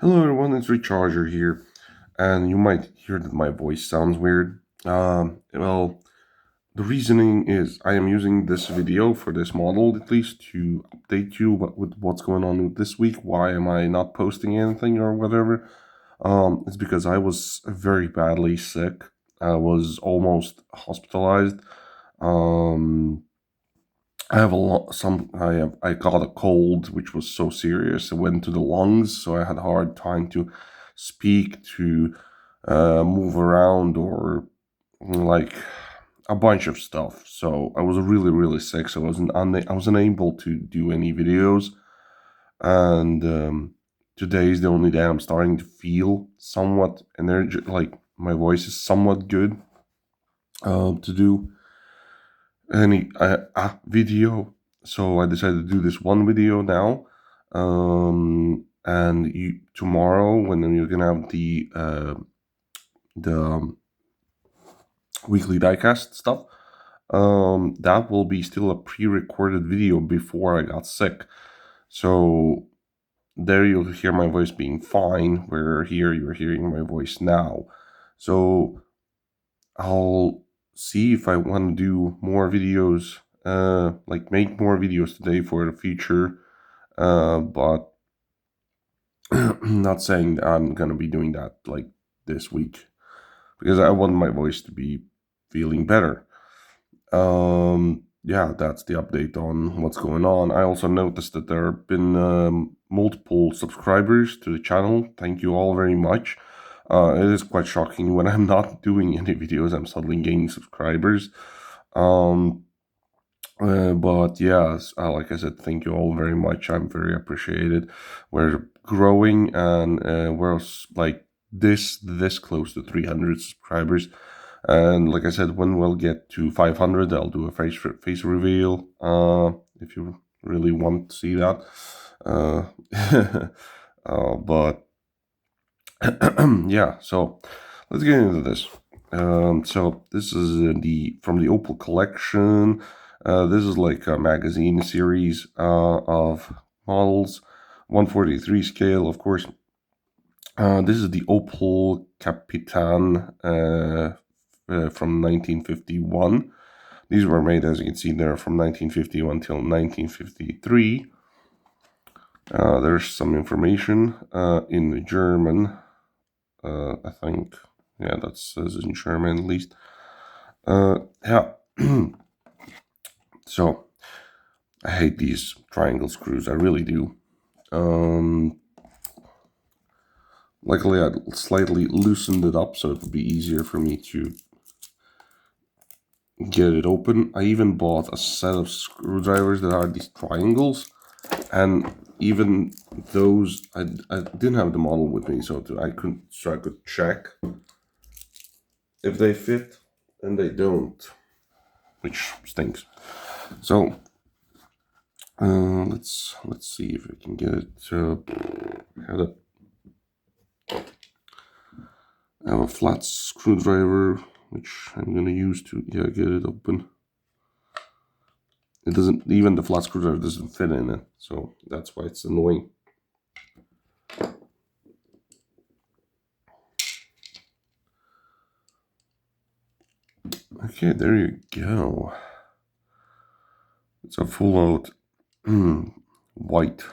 Hello everyone, it's Recharger here, and you might hear that my voice sounds weird. Well, the reasoning is I am using this video for this model at least to update you with what's going on with this week. Why am I not posting anything or whatever? It's because I was very badly sick. I was almost hospitalized. Um, I have a lot. I got a cold, which was so serious. It went to the lungs, so I had a hard time to speak, to move around, or like a bunch of stuff. So I was really, really sick. So I was unable to do any videos. And today is the only day I'm starting to feel somewhat energetic. Like my voice is somewhat good to do any video. So I decided to do this one video now. And tomorrow, when you're gonna have the weekly diecast stuff, that will be still a pre-recorded video before I got sick. So there you'll hear my voice being fine, where here you're hearing my voice now. So I'll see if I want to do more videos, like make more videos today for the future. But not saying that I'm gonna be doing that like this week because I want my voice to be feeling better. Yeah, that's the update on what's going on. I also noticed that there have been multiple subscribers to the channel. Thank you all very much. It is quite shocking when I'm not doing any videos, I'm suddenly gaining subscribers. But yeah, like I said, thank you all very much. I'm very appreciated. We're growing, and we're like this close to 300 subscribers. And like I said, when we'll get to 500, I'll do a face reveal. If you really want to see that. Uh, but yeah, so let's get into this. So this is the from the Opel collection. This is like a magazine series of models, 143 scale, of course. This is the Opel Kapitan from 1951. These were made, as you can see there, from 1951 till 1953. There's some information in German. I think, yeah, that says in German at least. Yeah. So I hate these triangle screws. I really do. Luckily, I slightly loosened it up so it would be easier for me to get it open. I even bought a set of screwdrivers that are these triangles, and even those I didn't have the model with me, so I could check if they fit, and they don't, which stinks. So let's see if we can get it. I have a flat screwdriver which I'm gonna use to get it open. It doesn't, even the flat screwdriver doesn't fit in it, so that's why it's annoying. Okay, there you go. It's a full out white,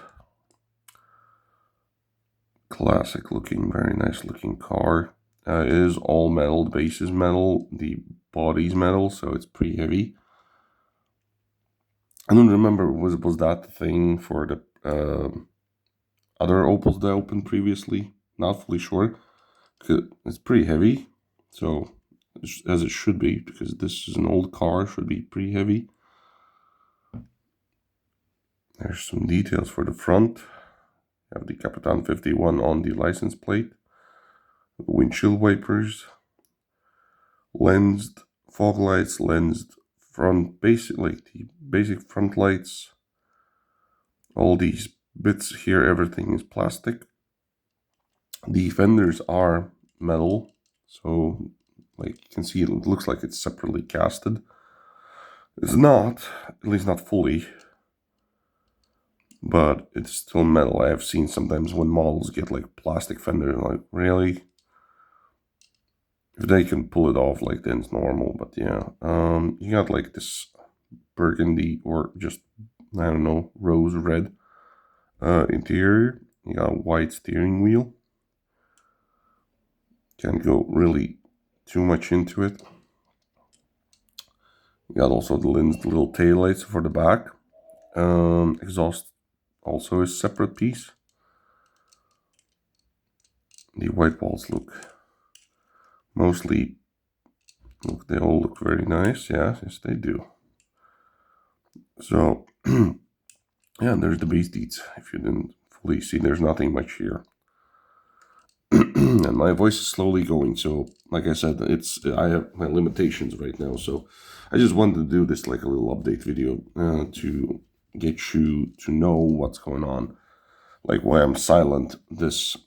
classic looking, very nice looking car. It is all metal. The base is metal, the body's metal, so it's pretty heavy. I don't remember, was that the thing for the other Opels that I opened previously? Not fully sure. It's pretty heavy, so as it should be, because this is an old car, should be pretty heavy. There's some details for the front. You have the Kapitan 51 on the license plate. Windshield wipers, lensed fog lights, lensed front, the basic front lights. All these bits here, everything is plastic. The fenders are metal, so like you can see, it looks like it's separately casted. It's not, at least not fully. but it's still metal. I have seen sometimes when models get like plastic fender, like really? If they can pull it off, like then it's normal. But yeah, you got like this burgundy or just, I don't know, rose red interior. You got a white steering wheel. Can't go really too much into it. You got also the little tail lights for the back. Exhaust also is separate piece. The white walls look they all look very nice. Yeah, yes they do. So yeah, there's the base deets. If you didn't fully see, there's nothing much here. And my voice is slowly going, so like I said, I have my limitations right now, so I just wanted to do this like a little update video to get you to know what's going on, like why I'm silent this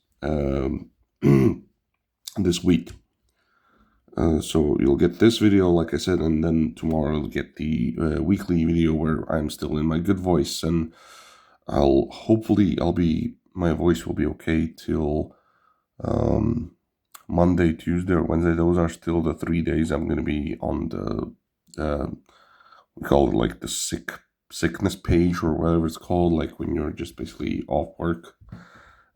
this week. So you'll get this video, like I said, and then tomorrow you'll get the weekly video where I'm still in my good voice, and my voice will be okay till Monday, Tuesday, or Wednesday. Those are still the 3 days I'm going to be on we call it like the sickness page or whatever it's called, like when you're just basically off work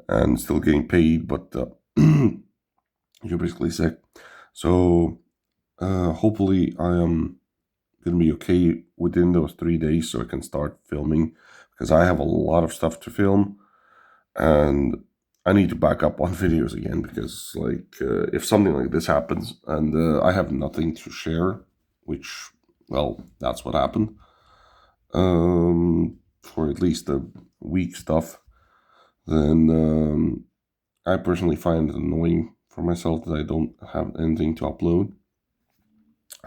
and still getting paid, but you're basically sick. So hopefully I am going to be okay within those 3 days so I can start filming, because I have a lot of stuff to film and I need to back up on videos again, because like if something like this happens and I have nothing to share, which, well, that's what happened for at least the week stuff, then I personally find it annoying for myself that I don't have anything to upload.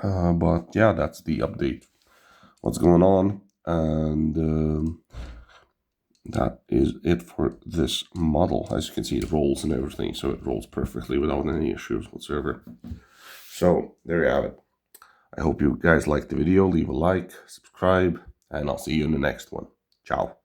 But yeah, that's the update. What's going on, and that is it for this model. As you can see, it rolls and everything, so it rolls perfectly without any issues whatsoever. So there you have it. I hope you guys liked the video. Leave a like, subscribe, and I'll see you in the next one. Ciao.